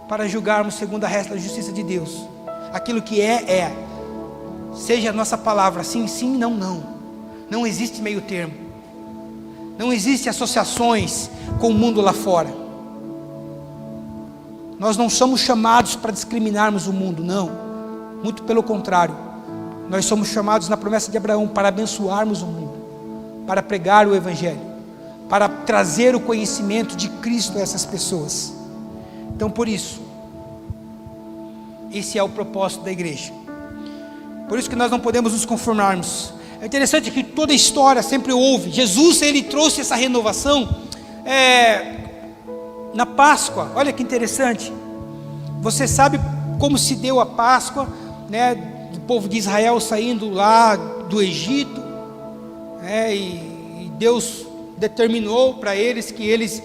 para julgarmos segundo a reta justiça de Deus. Aquilo que é. Seja a nossa palavra sim, sim, não, não. Não existe meio termo. Não existe associações com o mundo lá fora. Nós não somos chamados para discriminarmos o mundo, não. Muito pelo contrário. Nós somos chamados na promessa de Abraão para abençoarmos o mundo, para pregar o Evangelho, para trazer o conhecimento de Cristo a essas pessoas. Então, por isso, esse é o propósito da igreja. Por isso que nós não podemos nos conformarmos. É interessante que toda a história sempre houve. Jesus, ele trouxe essa renovação na Páscoa. Olha que interessante. Você sabe como se deu a Páscoa, do povo de Israel saindo lá do Egito, e Deus determinou para eles que eles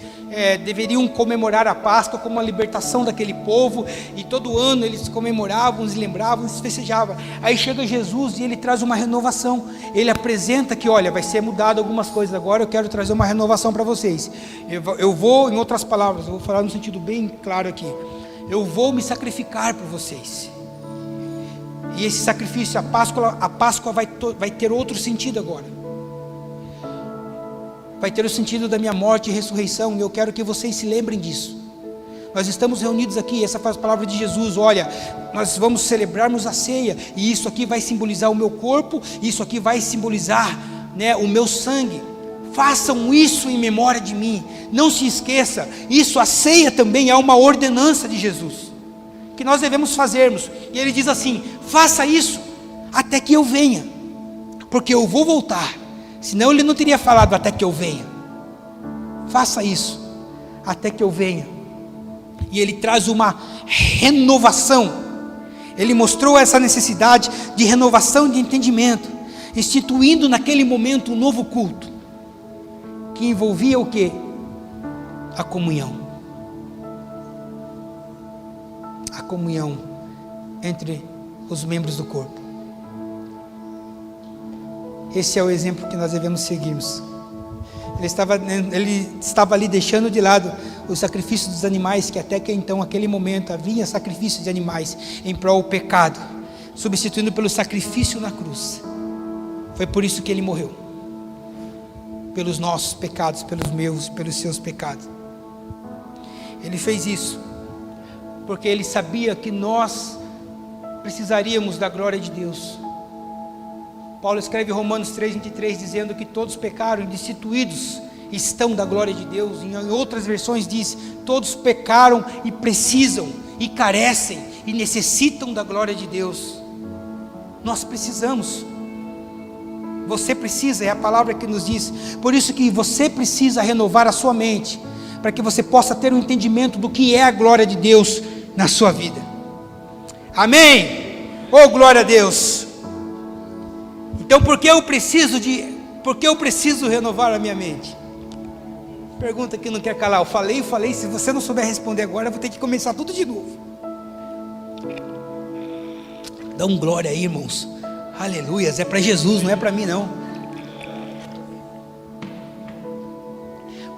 deveriam comemorar a Páscoa como a libertação daquele povo, e todo ano eles comemoravam, eles lembravam, eles festejavam. Aí chega Jesus e ele traz uma renovação. Ele apresenta que, olha, vai ser mudado algumas coisas agora, eu quero trazer uma renovação para vocês. Eu vou, em outras palavras, eu vou falar no sentido bem claro aqui, eu vou me sacrificar por vocês. E esse sacrifício, a Páscoa vai ter outro sentido agora. Vai ter o sentido da minha morte e ressurreição, e eu quero que vocês se lembrem disso. Nós estamos reunidos aqui, essa foi a palavra de Jesus, olha, nós vamos celebrarmos a ceia, e isso aqui vai simbolizar o meu corpo, isso aqui vai simbolizar o meu sangue. Façam isso em memória de mim, não se esqueça, isso, a ceia também é uma ordenança de Jesus, que nós devemos fazermos, e ele diz assim, faça isso, até que eu venha, porque eu vou voltar. Senão ele não teria falado até que eu venha. Faça isso, até que eu venha. E ele traz uma renovação. Ele mostrou essa necessidade de renovação de entendimento, instituindo naquele momento um novo culto, que envolvia o quê? A comunhão. A comunhão entre os membros do corpo. Esse é o exemplo que nós devemos seguirmos. Ele estava ali deixando de lado o sacrifício dos animais, que até que então, aquele momento, havia sacrifício de animais em prol do pecado, substituindo pelo sacrifício na cruz. Foi por isso que ele morreu. Pelos nossos pecados, pelos meus, pelos seus pecados. Ele fez isso porque ele sabia que nós precisaríamos da glória de Deus. Paulo escreve em Romanos 3:23 dizendo que todos pecaram e destituídos estão da glória de Deus. Em outras versões diz: todos pecaram e precisam, e carecem, e necessitam da glória de Deus. Nós precisamos. Você precisa, é a palavra que nos diz. Por isso que você precisa renovar a sua mente, para que você possa ter um entendimento do que é a glória de Deus na sua vida. Amém? Oh, glória a Deus. Então, por que eu preciso renovar a minha mente? Pergunta que não quer calar. Eu falei, se você não souber responder agora, eu vou ter que começar tudo de novo. Dá um glória aí, irmãos. Aleluias, é para Jesus, não é para mim não.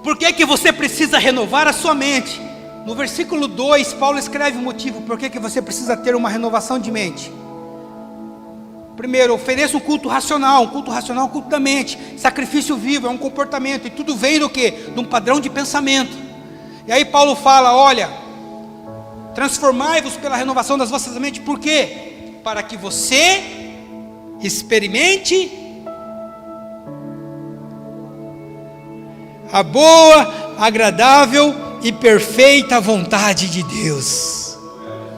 Por que você precisa renovar a sua mente? No versículo 2, Paulo escreve o motivo por que você precisa ter uma renovação de mente. Primeiro, ofereça um culto racional. Um culto racional é um culto da mente. Sacrifício vivo é um comportamento. E tudo vem do quê? De um padrão de pensamento. E aí Paulo fala, olha, transformai-vos pela renovação das vossas mentes. Por quê? Para que você experimente a boa, agradável e perfeita vontade de Deus.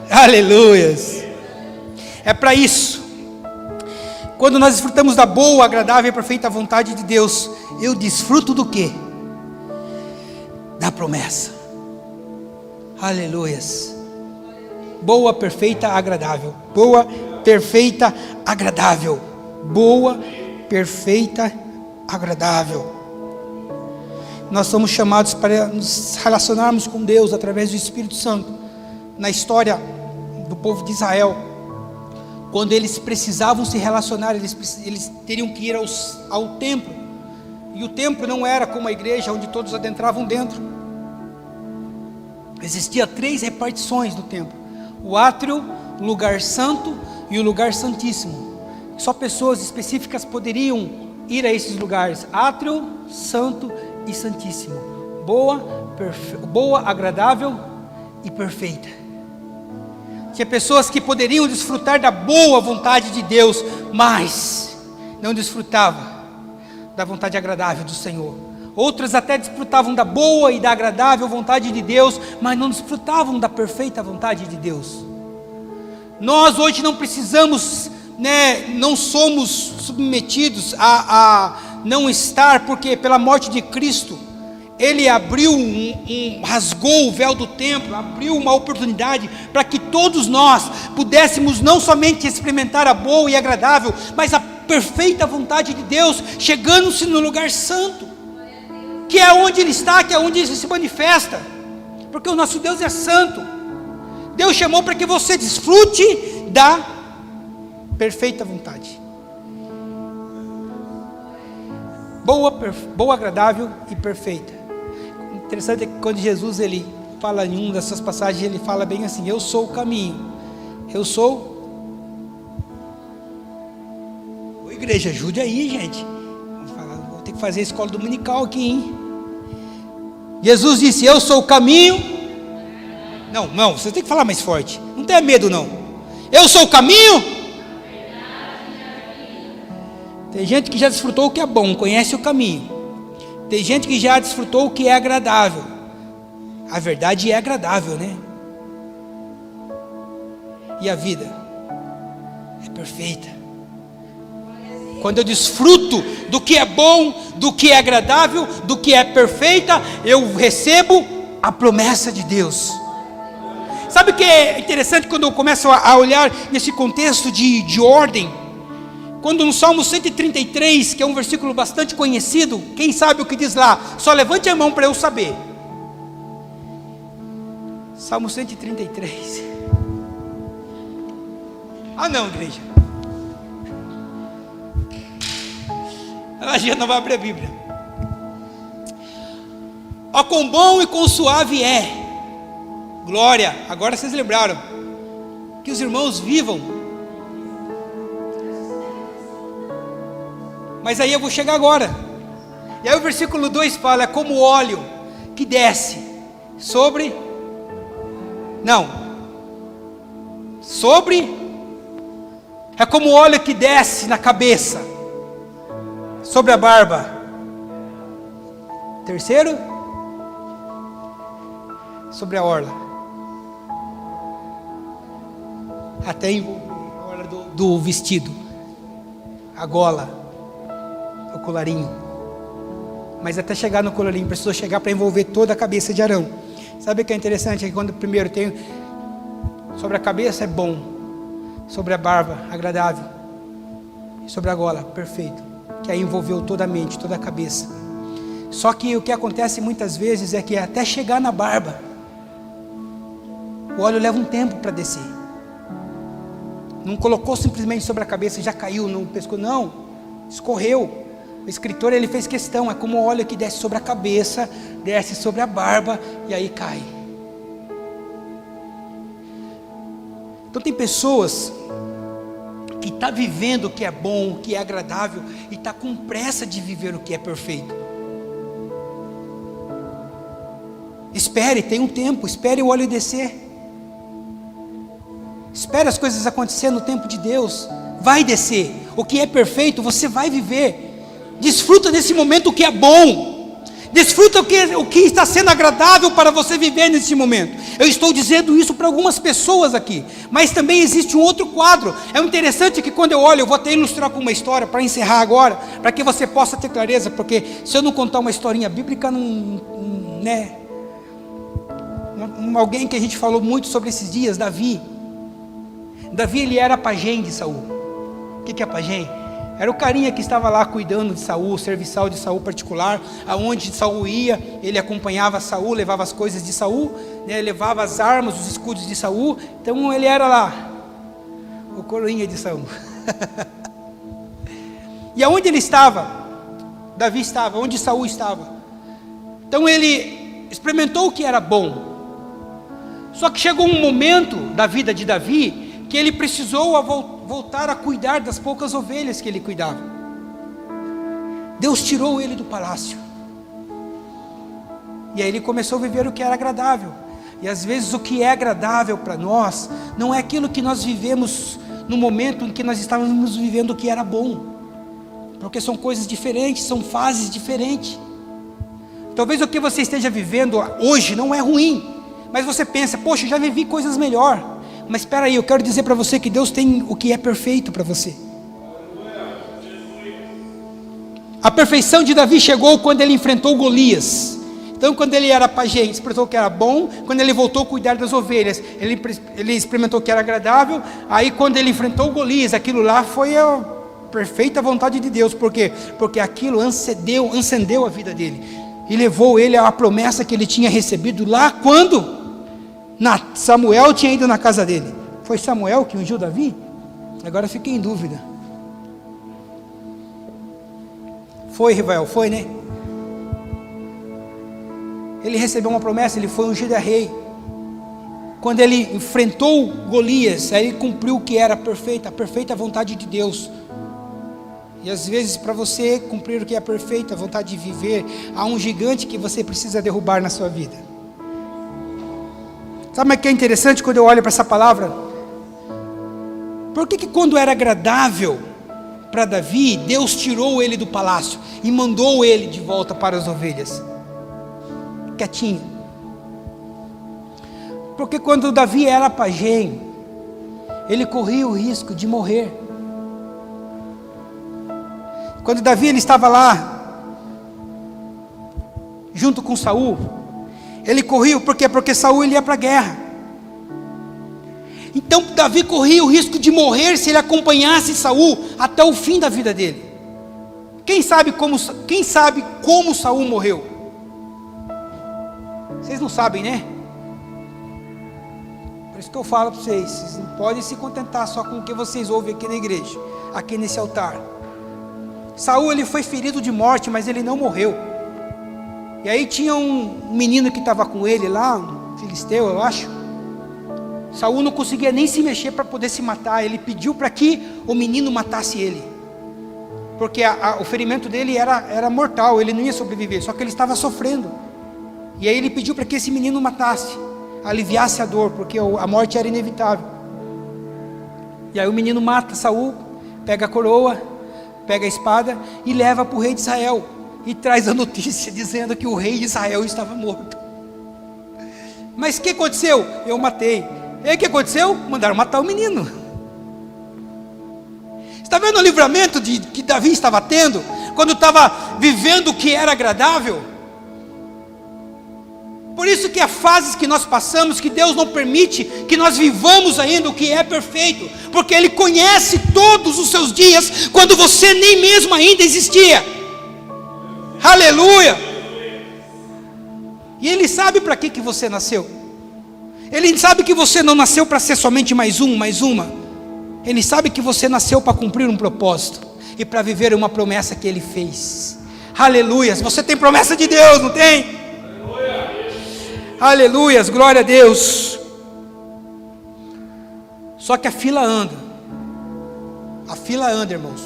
Aleluias. É para isso. Quando nós desfrutamos da boa, agradável e perfeita vontade de Deus, eu desfruto do quê? Da promessa. Aleluias. Boa, perfeita, agradável. Boa, perfeita, agradável. Boa, perfeita, agradável. Nós somos chamados para nos relacionarmos com Deus através do Espírito Santo. Na história do povo de Israel, quando eles precisavam se relacionar, eles teriam que ir ao templo. E o templo não era como a igreja, onde todos adentravam dentro. Existia 3 repartições do templo: o átrio, o lugar santo e o lugar santíssimo. Só pessoas específicas poderiam ir a esses lugares: átrio, santo e santíssimo. Boa, agradável e perfeita. Tinha pessoas que poderiam desfrutar da boa vontade de Deus, mas não desfrutavam da vontade agradável do Senhor. Outras até desfrutavam da boa e da agradável vontade de Deus, mas não desfrutavam da perfeita vontade de Deus. Nós hoje não precisamos, não somos submetidos a não estar, porque pela morte de Cristo, Ele abriu, rasgou o véu do templo, abriu uma oportunidade para que todos nós pudéssemos não somente experimentar a boa e agradável, mas a perfeita vontade de Deus, chegando-se no lugar santo, que é onde Ele está, que é onde Ele se manifesta, porque o nosso Deus é santo. Deus chamou para que você desfrute da perfeita vontade. Boa, agradável e perfeita. Interessante é que quando Jesus ele fala em uma dessas passagens, ele fala bem assim: eu sou o caminho, eu sou. Ô igreja, ajude aí, gente. Vou ter que fazer a escola dominical aqui, hein? Jesus disse: eu sou o caminho. Não, você tem que falar mais forte. Não tenha medo não. Eu sou o caminho. Tem gente que já desfrutou o que é bom, conhece o caminho. Tem gente que já desfrutou o que é agradável. A verdade é agradável, né? E a vida é perfeita. Quando eu desfruto do que é bom, do que é agradável, do que é perfeita, eu recebo a promessa de Deus. Sabe o que é interessante quando eu começo a olhar nesse contexto de ordem? Quando no Salmo 133, que é um versículo bastante conhecido, quem sabe o que diz lá? Só levante a mão para eu saber. Salmo 133. Ah não, igreja. A gente não vai abrir a Bíblia. Ó, quão bom e quão suave é. Glória. Agora vocês lembraram. Que os irmãos vivam. Mas aí eu vou chegar agora. E aí o versículo 2 fala: é como óleo que desce sobre... Não. Sobre... É como óleo que desce na cabeça, sobre a barba. Terceiro, sobre a orla. Até envolver a orla do vestido, a gola, o colarinho. Mas até chegar no colarinho, precisou chegar para envolver toda a cabeça de Arão. Sabe o que é interessante? É que quando primeiro tem sobre a cabeça é bom, sobre a barba, agradável, e sobre a gola, perfeito, que aí envolveu toda a mente, toda a cabeça. Só que o que acontece muitas vezes é que até chegar na barba, o óleo leva um tempo para descer. Não colocou simplesmente sobre a cabeça e já caiu no pescoço, não, escorreu. O escritor, ele fez questão, é como o óleo que desce sobre a cabeça, desce sobre a barba e aí cai. Então tem pessoas que estão vivendo o que é bom, o que é agradável, e está com pressa de viver o que é perfeito. Espere, tem um tempo, espere o óleo descer. Espere as coisas acontecer no tempo de Deus. Vai descer. O que é perfeito, você vai viver. Desfruta desse momento o que é bom. Desfruta o que está sendo agradável para você viver nesse momento. Eu estou dizendo isso para algumas pessoas aqui, mas também existe um outro quadro. É interessante que quando eu olho, eu vou até ilustrar com uma história para encerrar agora, para que você possa ter clareza, porque se eu não contar uma historinha bíblica, né? Alguém que a gente falou muito sobre esses dias, Davi. Davi, ele era pajem de Saul. O que é pajem? Era o carinha que estava lá cuidando de Saul, serviçal de Saul particular, aonde Saul ia, ele acompanhava Saul, levava as coisas de Saul, né, levava as armas, os escudos de Saul. Então ele era lá, o coroinha de Saul. E aonde ele estava? Davi estava, onde Saul estava. Então ele experimentou o que era bom. Só que chegou um momento da vida de Davi que ele precisou voltar a cuidar das poucas ovelhas que ele cuidava. Deus tirou ele do palácio. E aí ele começou a viver o que era agradável. E às vezes o que é agradável para nós não é aquilo que nós vivemos no momento em que nós estávamos vivendo o que era bom. Porque são coisas diferentes, são fases diferentes. Talvez o que você esteja vivendo hoje não é ruim, mas você pensa, poxa, já vivi coisas melhor. Mas espera aí, eu quero dizer para você que Deus tem o que é perfeito para você. A perfeição de Davi chegou quando ele enfrentou Golias. Então quando ele era pajem, experimentou que era bom. Quando ele voltou a cuidar das ovelhas, ele experimentou que era agradável. Aí quando ele enfrentou Golias, aquilo lá foi a perfeita vontade de Deus. Por quê? Porque aquilo acendeu a vida dele e levou ele à promessa que ele tinha recebido lá quando Samuel tinha ido na casa dele. Foi Samuel que ungiu Davi? Agora fiquei em dúvida. Foi, Rivael, foi, né? Ele recebeu uma promessa, ele foi ungido a rei. Quando ele enfrentou Golias, aí ele cumpriu o que era perfeito, a perfeita vontade de Deus. E às vezes para você cumprir o que é perfeito, a vontade de viver, há um gigante que você precisa derrubar na sua vida. Sabe o que é interessante quando eu olho para essa palavra? Por que quando era agradável para Davi, Deus tirou ele do palácio e mandou ele de volta para as ovelhas? Quietinho. Porque quando Davi era pajem, ele corria o risco de morrer. Quando Davi ele estava lá, junto com Saul, ele corria, por quê? Porque Saul ele ia para a guerra. Então Davi corria o risco de morrer se ele acompanhasse Saul até o fim da vida dele. Quem sabe como Saul morreu? Vocês não sabem, né? Por isso que eu falo para vocês não podem se contentar só com o que vocês ouvem aqui na igreja, aqui nesse altar. Saul, ele foi ferido de morte, mas ele não morreu. E aí tinha um menino que estava com ele lá, um filisteu, eu acho. Saul não conseguia nem se mexer para poder se matar. Ele pediu para que o menino matasse ele, porque o ferimento dele era mortal, ele não ia sobreviver, só que ele estava sofrendo. E aí ele pediu para que esse menino matasse, aliviasse a dor, porque a morte era inevitável. E aí o menino mata Saul, pega a coroa, pega a espada e leva para o rei de Israel, e traz a notícia dizendo que o rei de Israel estava morto. Mas o que aconteceu? Eu matei. E o que aconteceu? Mandaram matar o menino. Está vendo o livramento que Davi estava tendo, quando estava vivendo o que era agradável? Por isso que há fases que nós passamos, que Deus não permite que nós vivamos ainda o que é perfeito, porque Ele conhece todos os seus dias, quando você nem mesmo ainda existia. Aleluia! E Ele sabe para que você nasceu. Ele sabe que você não nasceu para ser somente mais uma. Ele sabe que você nasceu para cumprir um propósito e para viver uma promessa que Ele fez. Aleluias! Você tem promessa de Deus, não tem? Aleluias, glória a Deus. Só que a fila anda, irmãos.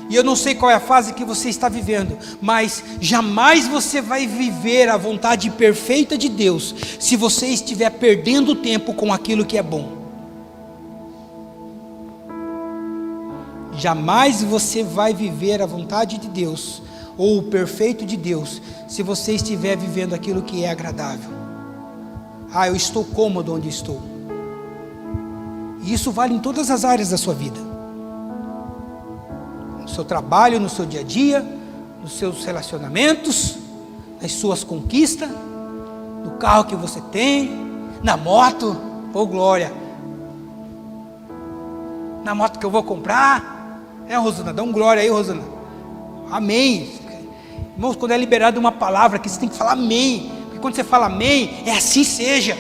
E eu não sei qual é a fase que você está vivendo, mas jamais você vai viver a vontade perfeita de Deus se você estiver perdendo tempo com aquilo que é bom. Jamais você vai viver a vontade de Deus ou o perfeito de Deus se você estiver vivendo aquilo que é agradável. Eu estou cômodo onde estou. E isso vale em todas as áreas da sua vida. No seu trabalho, no seu dia a dia, nos seus relacionamentos, nas suas conquistas, no carro que você tem, na moto, glória, na moto que eu vou comprar. Rosana, dá um glória aí, Rosana. Amém. Irmãos, quando é liberada uma palavra aqui, você tem que falar amém, porque quando você fala amém, é assim seja.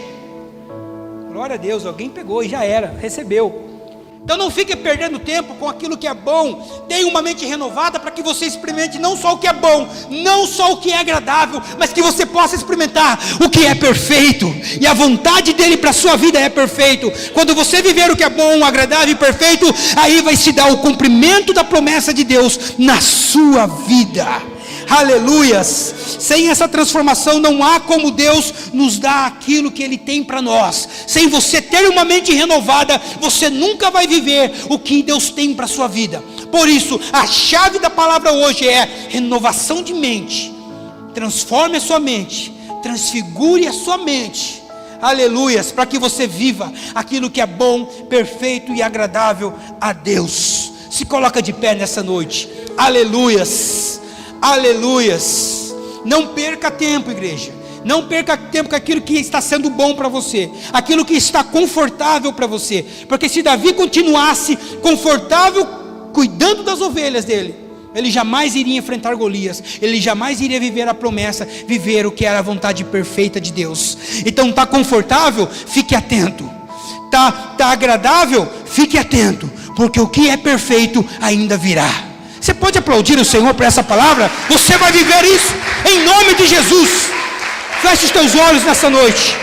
Glória a Deus, alguém pegou e já era, recebeu. Então não fique perdendo tempo com aquilo que é bom. Tenha uma mente renovada para que você experimente não só o que é bom, não só o que é agradável, mas que você possa experimentar o que é perfeito. E a vontade dele para a sua vida é perfeito. Quando você viver o que é bom, agradável e perfeito, aí vai se dar o cumprimento da promessa de Deus na sua vida. Aleluias. Sem essa transformação não há como Deus nos dar aquilo que Ele tem para nós. Sem você ter uma mente renovada, você nunca vai viver o que Deus tem para a sua vida. Por isso, a chave da palavra hoje é renovação de mente. Transforme a sua mente, transfigure a sua mente. Aleluias, para que você viva aquilo que é bom, perfeito e agradável a Deus. Se coloca de pé nessa noite. Aleluias. Aleluias. Não perca tempo, igreja. Não perca tempo com aquilo que está sendo bom para você, aquilo que está confortável para você. Porque se Davi continuasse confortável cuidando das ovelhas dele, ele jamais iria enfrentar Golias, ele jamais iria viver a promessa, viver o que era a vontade perfeita de Deus. Então está confortável? Fique atento. Tá agradável? Fique atento, porque o que é perfeito ainda virá. Você pode aplaudir o Senhor por essa palavra? Você vai viver isso em nome de Jesus. Feche os teus olhos nessa noite.